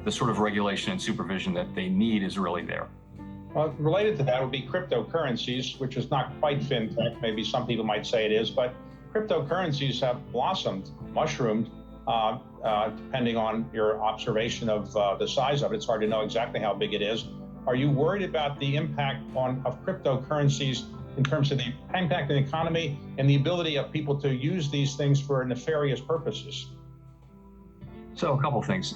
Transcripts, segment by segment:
the sort of regulation and supervision that they need is really there. Well, related to that would be cryptocurrencies, which is not quite fintech. Maybe some people might say it is, but cryptocurrencies have blossomed, mushroomed, depending on your observation of the size of it. It's hard to know exactly how big it is. Are you worried about the impact of cryptocurrencies in terms of the impact on the economy and the ability of people to use these things for nefarious purposes? So a couple things.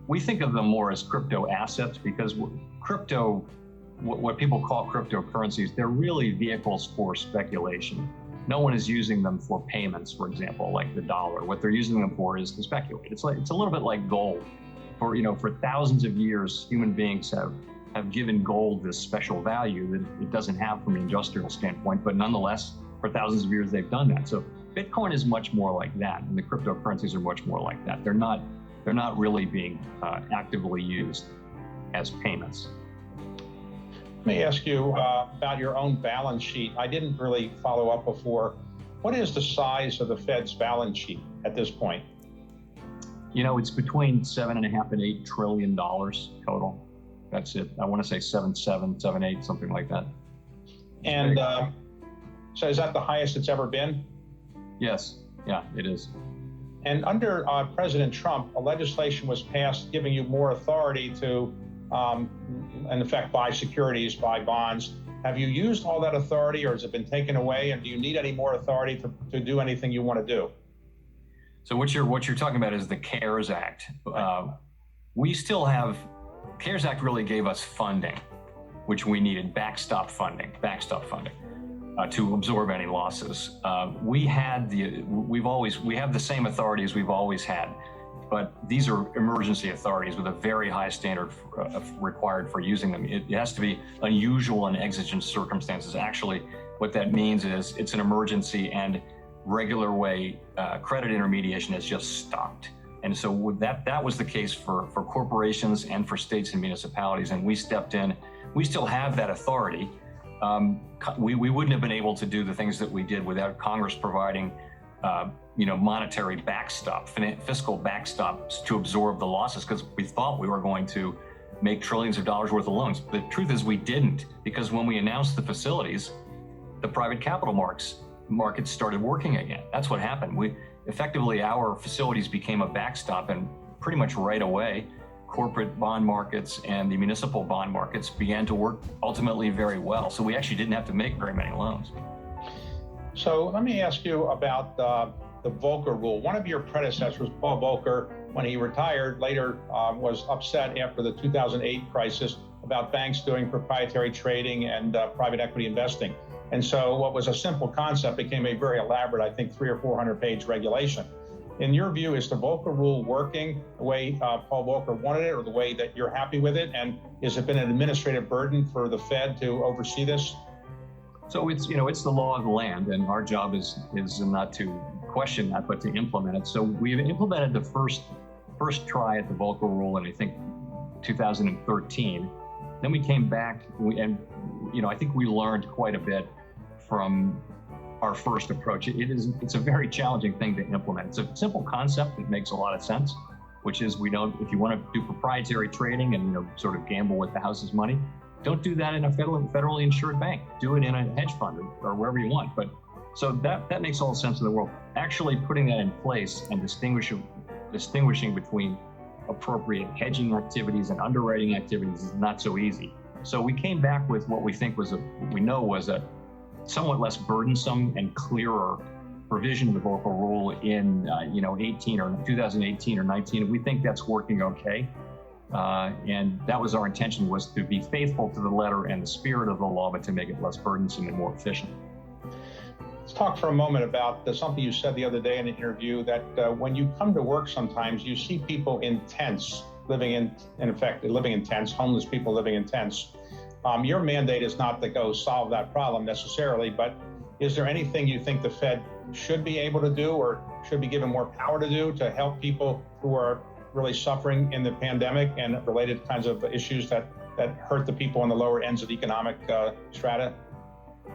We think of them more as crypto assets because crypto, what people call cryptocurrencies, they're really vehicles for speculation. No one is using them for payments, for example, like the dollar. What they're using them for is to speculate. It's a little bit like gold. For thousands of years, human beings have given gold this special value that it doesn't have from an industrial standpoint, but nonetheless, for thousands of years, they've done that. So Bitcoin is much more like that, and the cryptocurrencies are much more like that. They're not really being actively used as payments. Let me ask you about your own balance sheet. I didn't really follow up before. What is the size of the Fed's balance sheet at this point? It's between $7.5 and $8 trillion total. That's it. I want to say 7.7, 7.8, something like that. And so is that the highest it's ever been? Yes. Yeah, it is. And under President Trump, a legislation was passed giving you more authority to, in effect, buy securities, buy bonds. Have you used all that authority, or has it been taken away? And do you need any more authority to do anything you want to do? So what you're talking about is the CARES Act. We still have, CARES Act really gave us funding, which we needed, backstop funding to absorb any losses. We have the same authorities we've always had, but these are emergency authorities with a very high standard required for using them. It has to be unusual and exigent circumstances. Actually, what that means is it's an emergency and regular way credit intermediation has just stopped. And so that was the case for corporations and for states and municipalities, and we stepped in. We still have that authority. We wouldn't have been able to do the things that we did without Congress providing monetary backstop, fiscal backstops to absorb the losses, because we thought we were going to make trillions of dollars worth of loans. The truth is we didn't, because when we announced the facilities, the private capital markets started working again. That's what happened. Effectively, our facilities became a backstop, and pretty much right away, corporate bond markets and the municipal bond markets began to work ultimately very well. So we actually didn't have to make very many loans. So let me ask you about the Volcker rule. One of your predecessors, Paul Volcker, when he retired, later was upset after the 2008 crisis about banks doing proprietary trading and private equity investing. And so what was a simple concept became a very elaborate, I think, 300 or 400 page regulation. In your view, is the Volcker rule working the way Paul Volcker wanted it, or the way that you're happy with it? And has it been an administrative burden for the Fed to oversee this? So it's the law of the land, and our job is not to question that, but to implement it. So we've implemented the first try at the Volcker rule in, I think, 2013. Then we came back, and I think we learned quite a bit from our first approach. It's a very challenging thing to implement. It's a simple concept that makes a lot of sense, which is if you want to do proprietary trading and sort of gamble with the house's money, don't do that in a federally insured bank. Do it in a hedge fund or wherever you want. But so that makes all the sense in the world. Actually putting that in place and distinguishing between appropriate hedging activities and underwriting activities is not so easy. So we came back with what we think was a somewhat less burdensome and clearer provision of the Volcker rule in 2018 or 19. We think that's working okay. And that was our intention, was to be faithful to the letter and the spirit of the law, but to make it less burdensome and more efficient. Let's talk for a moment about something you said the other day in an interview, that when you come to work sometimes you see people in tents, living in tents, homeless people living in tents. Your mandate is not to go solve that problem necessarily, but is there anything you think the Fed should be able to do or should be given more power to do to help people who are really suffering in the pandemic and related kinds of issues that hurt the people on the lower ends of the economic strata?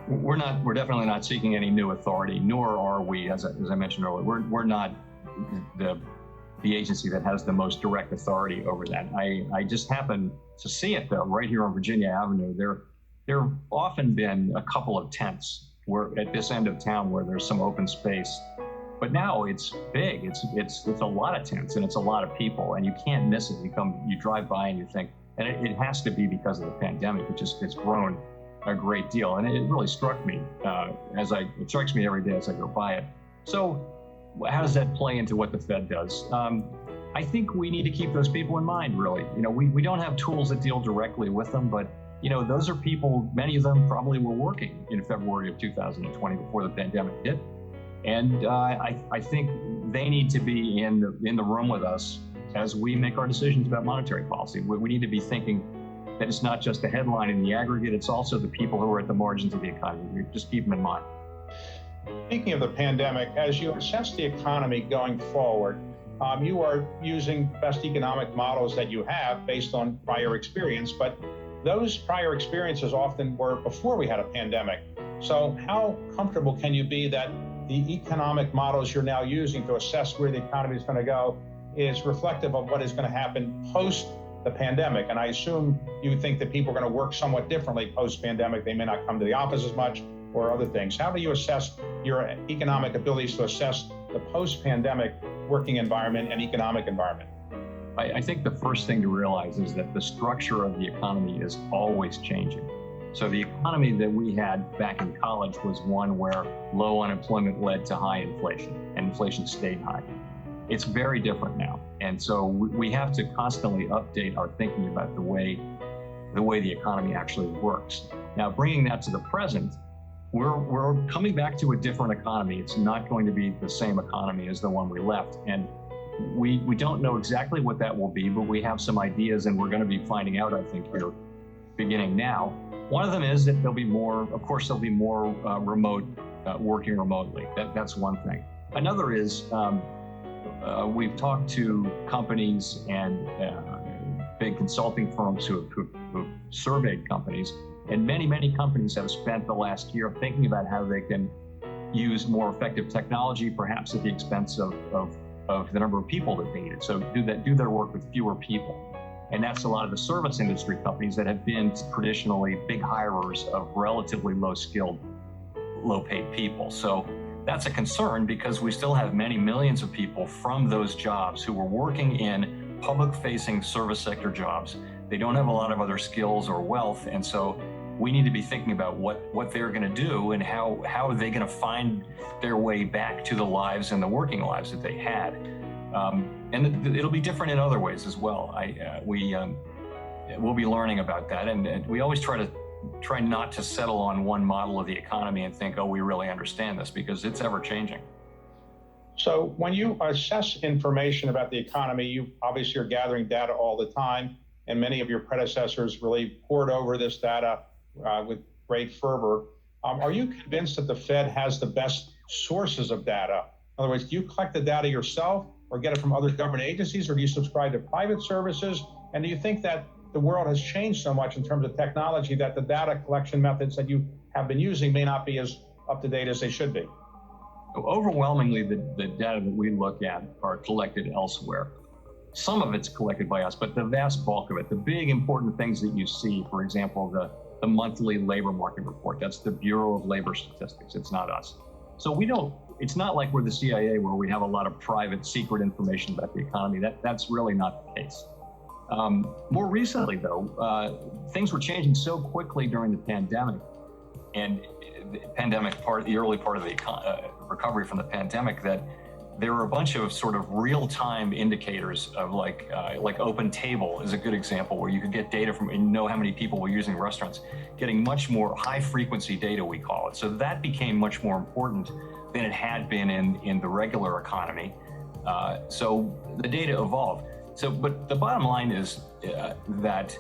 We're definitely not seeking any new authority, nor are we, as I mentioned earlier, we're not the the agency that has the most direct authority over that. I just happen to see it though, right here on Virginia Avenue. There have often been a couple of tents where at this end of town where there's some open space. But now it's big. It's a lot of tents and it's a lot of people, and you can't miss it. You drive by and you think, and it has to be because of the pandemic. It's grown a great deal, and it really struck me it strikes me every day as I go by it. So, how does that play into what the Fed does? I think we need to keep those people in mind. Really, we don't have tools that deal directly with them, but those are people. Many of them probably were working in February of 2020 before the pandemic hit. And I think they need to be in the room with us as we make our decisions about monetary policy. We need to be thinking that it's not just the headline in the aggregate, it's also the people who are at the margins of the economy. We just keep them in mind. Speaking of the pandemic, as you assess the economy going forward, you are using best economic models that you have based on prior experience, but those prior experiences often were before we had a pandemic. So how comfortable can you be that the economic models you're now using to assess where the economy is going to go is reflective of what is going to happen post the pandemic? And I assume you think that people are going to work somewhat differently post-pandemic. They may not come to the office as much or other things. How do you assess your economic abilities to assess the post-pandemic working environment and economic environment? I think the first thing to realize is that the structure of the economy is always changing. So the economy that we had back in college was one where low unemployment led to high inflation, and inflation stayed high. It's very different now. And so we have to constantly update our thinking about the way the economy actually works. Now, bringing that to the present, we're coming back to a different economy. It's not going to be the same economy as the one we left. And we don't know exactly what that will be, but we have some ideas, and we're going to be finding out, I think, here beginning now. One of them is that there'll be more remote working remotely. That's one thing. Another is we've talked to companies and big consulting firms who surveyed companies, and many companies have spent the last year thinking about how they can use more effective technology, perhaps at the expense of the number of people that they need. So do their work with fewer people. And that's a lot of the service industry companies that have been traditionally big hirers of relatively low-skilled, low-paid people. So that's a concern because we still have many millions of people from those jobs who were working in public-facing service sector jobs. They don't have a lot of other skills or wealth, and so we need to be thinking about what they're going to do and how are they going to find their way back to the lives and the working lives that they had. And it'll be different in other ways as well. We'll be learning about that, and we always try not to settle on one model of the economy and think, oh, we really understand this, because it's ever changing. So when you assess information about the economy, you obviously are gathering data all the time, and many of your predecessors really poured over this data with great fervor. Are you convinced that the Fed has the best sources of data? In other words, do you collect the data yourself or get it from other government agencies, or do you subscribe to private services? And do you think that the world has changed so much in terms of technology that the data collection methods that you have been using may not be as up to date as they should be? Overwhelmingly, the data that we look at are collected elsewhere. Some of it's collected by us, but the vast bulk of it, the big important things that you see, for example, the monthly labor market report, that's the Bureau of Labor Statistics, it's not us. So it's not like we're the CIA where we have a lot of private secret information about the economy. That's really not the case. More recently, though, things were changing so quickly during the pandemic, and the early part of the recovery from the pandemic, that there were a bunch of sort of real-time indicators of like Open Table is a good example, where you could get data from and know how many people were using restaurants, getting much more high-frequency data, we call it. So that became much more important than it had been in the regular economy. So the data evolved. But the bottom line is that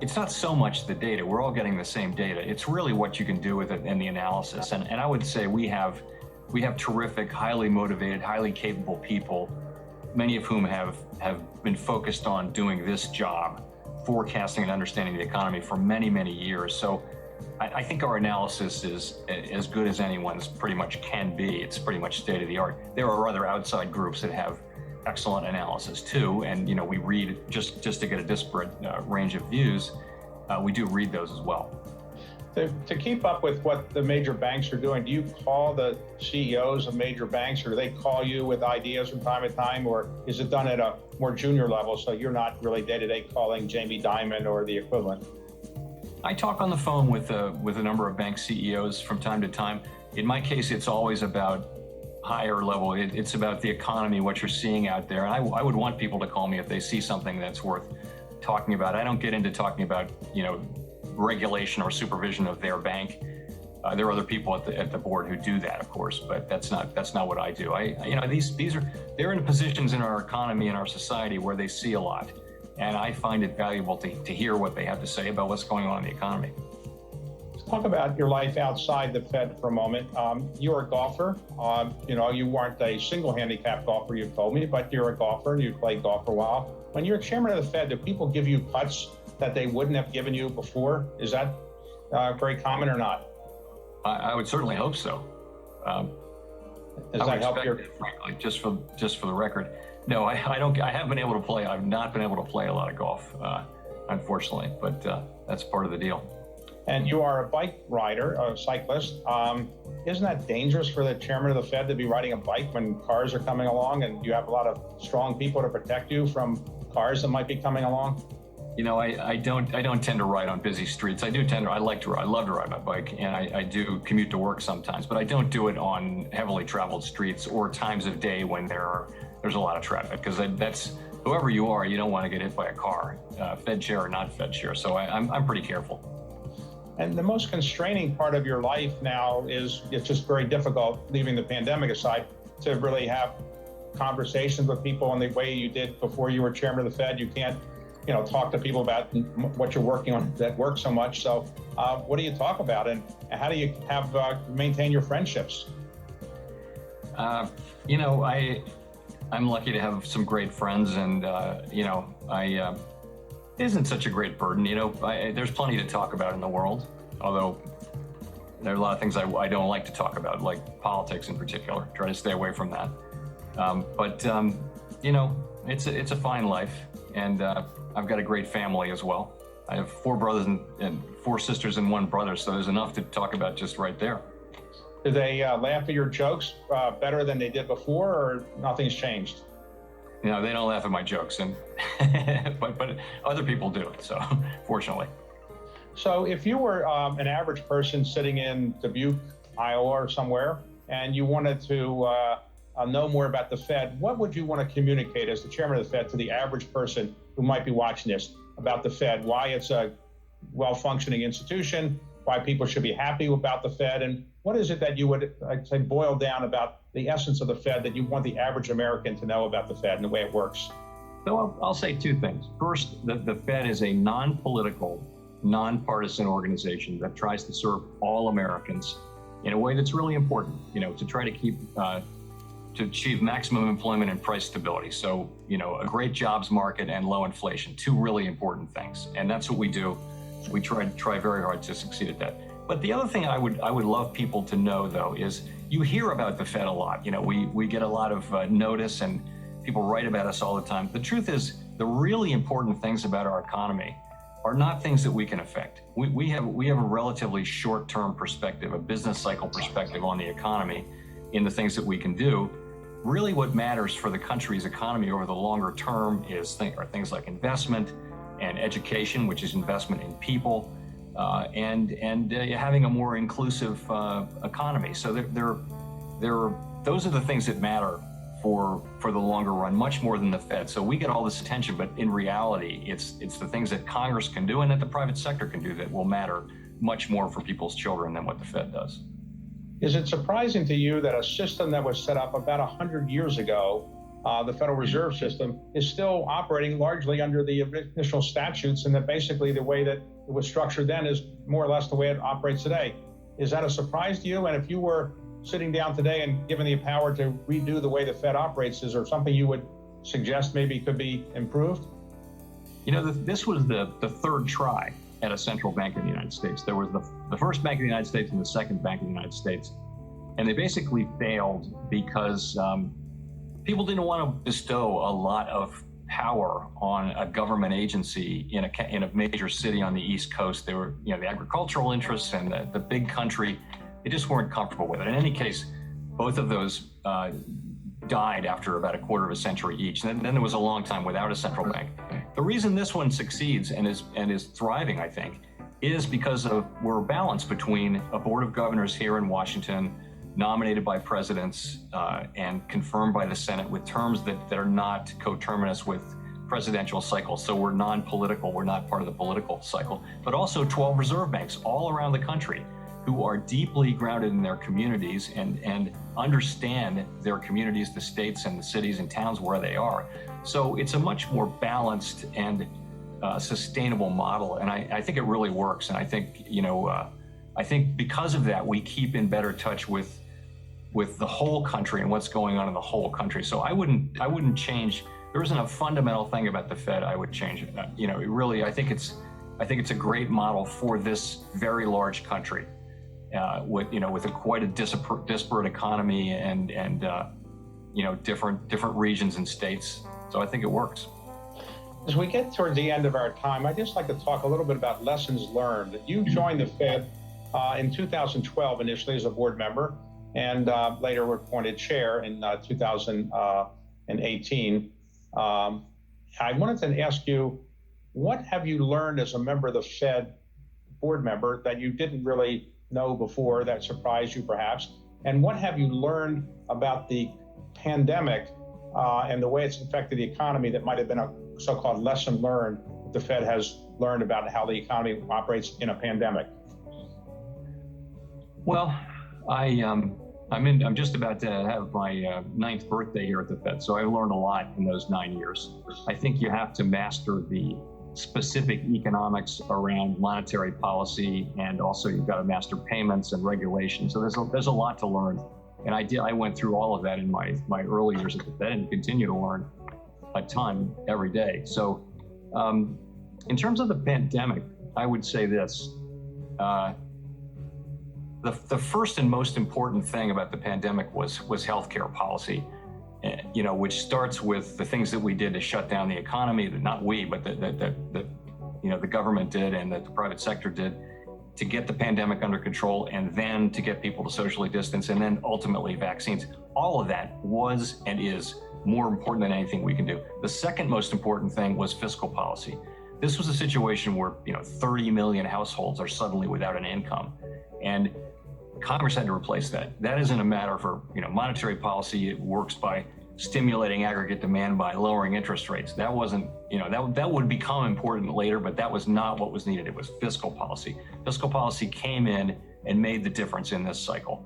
it's not so much the data. We're all getting the same data. It's really what you can do with it and the analysis. And I would say we have terrific, highly motivated, highly capable people, many of whom have been focused on doing this job, forecasting and understanding the economy for many, many years. So I think our analysis is as good as anyone's pretty much can be. It's pretty much state of the art. There are other outside groups that have excellent analysis too. And we read just to get a disparate range of views. We do read those as well. To keep up with what the major banks are doing, do you call the CEOs of major banks, or do they call you with ideas from time to time, or is it done at a more junior level, so you're not really day-to-day calling Jamie Dimon or the equivalent? I talk on the phone with a number of bank CEOs from time to time. In my case, it's always about higher level. It's about the economy, what you're seeing out there. And I would want people to call me if they see something that's worth talking about. I don't get into talking about, regulation or supervision of their bank. There are other people at the board who do that, of course, but that's not what I do. They're in positions in our economy and our society where they see a lot, and I find it valuable to hear what they have to say about what's going on in the economy. Let's talk about your life outside the Fed for a moment. You're a golfer. You weren't a single handicap golfer, you told me, but you're a golfer and you played golf for a while. When you're chairman of the Fed, do people give you putts that they wouldn't have given you before? Is that very common or not? I would certainly hope so. Does that help your? Frankly, just for the record, no, I don't. I haven't been able to play. I've not been able to play a lot of golf, unfortunately. But that's part of the deal. And you are a bike rider, a cyclist. Isn't that dangerous for the chairman of the Fed to be riding a bike when cars are coming along, and you have a lot of strong people to protect you from cars that might be coming along? I don't tend to ride on busy streets. I love to ride my bike, and I do commute to work sometimes, but I don't do it on heavily traveled streets or times of day when there's a lot of traffic, because that's whoever you are, you don't want to get hit by a car, Fed chair or not Fed chair. So I'm pretty careful. And the most constraining part of your life now is it's just very difficult, leaving the pandemic aside, to really have conversations with people in the way you did before you were chairman of the Fed. You can't talk to people about what you're working on that work so much. So what do you talk about, and how do you maintain your friendships? I'm lucky to have some great friends, and it isn't such a great burden. There's plenty to talk about in the world, although there are a lot of things I don't like to talk about, like politics in particular. Try to stay away from that. It's a fine life, and I've got a great family as well. I have 4 brothers and 4 sisters and 1 brother, so there's enough to talk about just right there. Do they laugh at your jokes better than they did before, or nothing's changed? They don't laugh at my jokes, and but other people do, so fortunately. So if you were an average person sitting in Dubuque, Iowa or somewhere, and you wanted to know more about the Fed, what would you want to communicate as the chairman of the Fed to the average person who might be watching this about the Fed, why it's a well-functioning institution, why people should be happy about the Fed, and what is it that you would, I'd say, boil down about the essence of the Fed that you want the average American to know about the Fed and the way it works? So I'll say 2 things. First, the Fed is a non-political, nonpartisan organization that tries to serve all Americans in a way that's really important, to try to keep to achieve maximum employment and price stability. So, a great jobs market and low inflation, 2 really important things. And that's what we do. We try very hard to succeed at that. But the other thing I would love people to know, though, is you hear about the Fed a lot. We get a lot of notice, and people write about us all the time. The truth is, the really important things about our economy are not things that we can affect. We have a relatively short-term perspective, a business cycle perspective on the economy in the things that we can do. Really what matters for the country's economy over the longer term are things like investment and education, which is investment in people, and having a more inclusive economy. So those are the things that matter for the longer run, much more than the Fed. So we get all this attention, but in reality, it's the things that Congress can do and that the private sector can do that will matter much more for people's children than what the Fed does. Is it surprising to you that a system that was set up about 100 years ago, the Federal Reserve System, is still operating largely under the initial statutes, and that basically the way that it was structured then is more or less the way it operates today? Is that a surprise to you? And if you were sitting down today and given the power to redo the way the Fed operates, is there something you would suggest maybe could be improved? This was the 3rd try at a central bank in the United States. There was the first Bank of the United States and the second Bank of the United States. And they basically failed because people didn't want to bestow a lot of power on a government agency in a major city on the East Coast. They were, the agricultural interests and the big country, they just weren't comfortable with it. In any case, both of those died after about a quarter of a century each. And then there was a long time without a central bank. The reason this one succeeds and is thriving, I think, is because we're balanced between a board of governors here in Washington, nominated by presidents and confirmed by the Senate with terms that are not coterminous with presidential cycles. So we're non-political, we're not part of the political cycle, but also 12 reserve banks all around the country who are deeply grounded in their communities and understand their communities, the states and the cities and towns where they are. So it's a much more balanced and sustainable model. And I think it really works. And I think, I think because of that, we keep in better touch with the whole country and what's going on in the whole country. So I wouldn't change. There isn't a fundamental thing about the Fed I would change. It really, I think it's a great model for this very large country, with quite a disparate economy and different regions and states. So I think it works. As we get towards the end of our time, I'd just like to talk a little bit about lessons learned. You joined the Fed in 2012 initially as a board member, and later were appointed chair in 2018. I wanted to ask you, what have you learned as a member of the Fed board member that you didn't really know before that surprised you perhaps? And what have you learned about the pandemic and the way it's affected the economy that might have been a so-called lesson learned that the Fed has learned about how the economy operates in a pandemic? Well, I'm just about to have my 9th birthday here at the Fed, so I learned a lot in those 9 years. I think you have to master the specific economics around monetary policy, and also you've got to master payments and regulation. So there's a lot to learn, and I went through all of that in my early years at the Fed, and continue to learn a ton every day. So in terms of the pandemic, I would say this. The first and most important thing about the pandemic was healthcare policy, which starts with the things that we did to shut down the economy, that not we, but the government did and that the private sector did to get the pandemic under control, and then to get people to socially distance, and then ultimately vaccines. All of that was and is more important than anything we can do. The second most important thing was fiscal policy. This was a situation where 30 million households are suddenly without an income, and Congress had to replace that. That isn't a matter for monetary policy. It works by stimulating aggregate demand by lowering interest rates. That wasn't, that would become important later, but that was not what was needed. It was fiscal policy. Fiscal policy came in and made the difference in this cycle.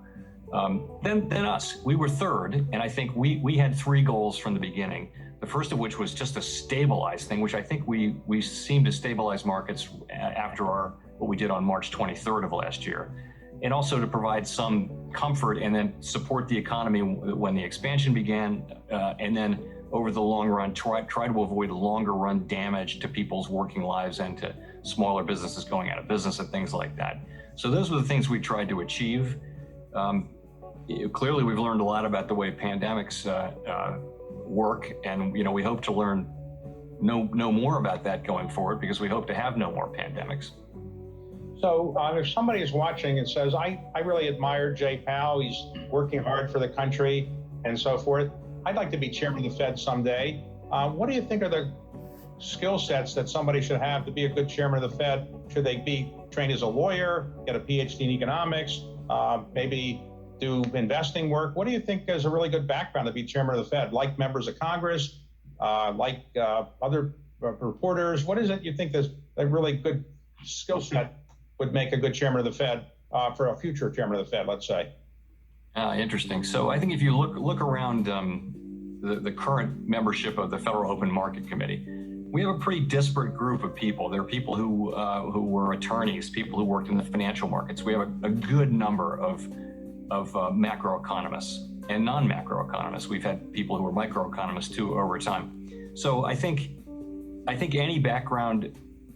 Then us, we were third, and I think we had 3 goals from the beginning. The first of which was just a stabilized thing, which I think we seemed to stabilize markets after what we did on March 23rd of last year. And also to provide some comfort and then support the economy when the expansion began, and then over the long run, try to avoid longer run damage to people's working lives and to smaller businesses going out of business and things like that. So those were the things we tried to achieve. Clearly, we've learned a lot about the way pandemics work, and we hope to know more about that going forward, because we hope to have no more pandemics. So if somebody is watching and says, I really admire Jay Powell, he's working hard for the country and so forth, I'd like to be chairman of the Fed someday. What do you think are the skill sets that somebody should have to be a good chairman of the Fed? Should they be trained as a lawyer, get a PhD in economics, maybe do investing work? What do you think is a really good background to be chairman of the Fed? Like members of Congress, like other reporters? What is it you think is a really good skill set would make a good chairman of the Fed for a future chairman of the Fed, let's say? Interesting. So I think if you look around the current membership of the Federal Open Market Committee, we have a pretty disparate group of people. There are people who were attorneys, people who worked in the financial markets. We have a good number of macroeconomists and non-macroeconomists. We've had people who are microeconomists too over time. So I think any background,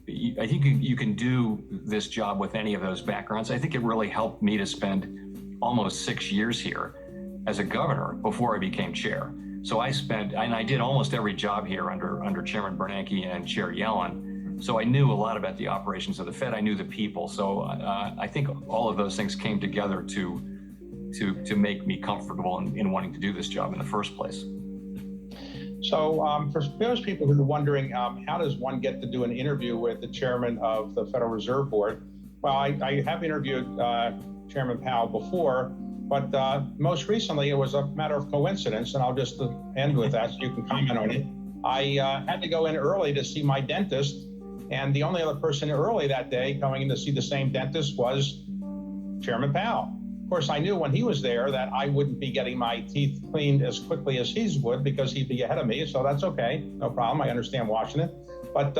I think you can do this job with any of those backgrounds. I think it really helped me to spend almost 6 years here as a governor before I became chair. So I did almost every job here under Chairman Bernanke and Chair Yellen. So I knew a lot about the operations of the Fed. I knew the people. So I think all of those things came together to make me comfortable in wanting to do this job in the first place. So for those people who are wondering, how does one get to do an interview with the chairman of the Federal Reserve Board? Well, I have interviewed Chairman Powell before, but most recently it was a matter of coincidence, and I'll just end with that so you can comment on it. I had to go in early to see my dentist, and the only other person early that day going in to see the same dentist was Chairman Powell. Of course, I knew when he was there that I wouldn't be getting my teeth cleaned as quickly as he would because he'd be ahead of me, so that's okay, no problem. I understand Washington. But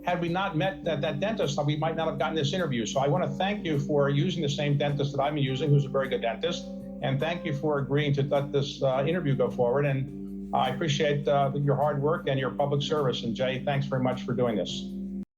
had we not met that dentist, we might not have gotten this interview. So I want to thank you for using the same dentist that I'm using, who's a very good dentist, and thank you for agreeing to let this interview go forward. And I appreciate your hard work and your public service. And Jay, thanks very much for doing this.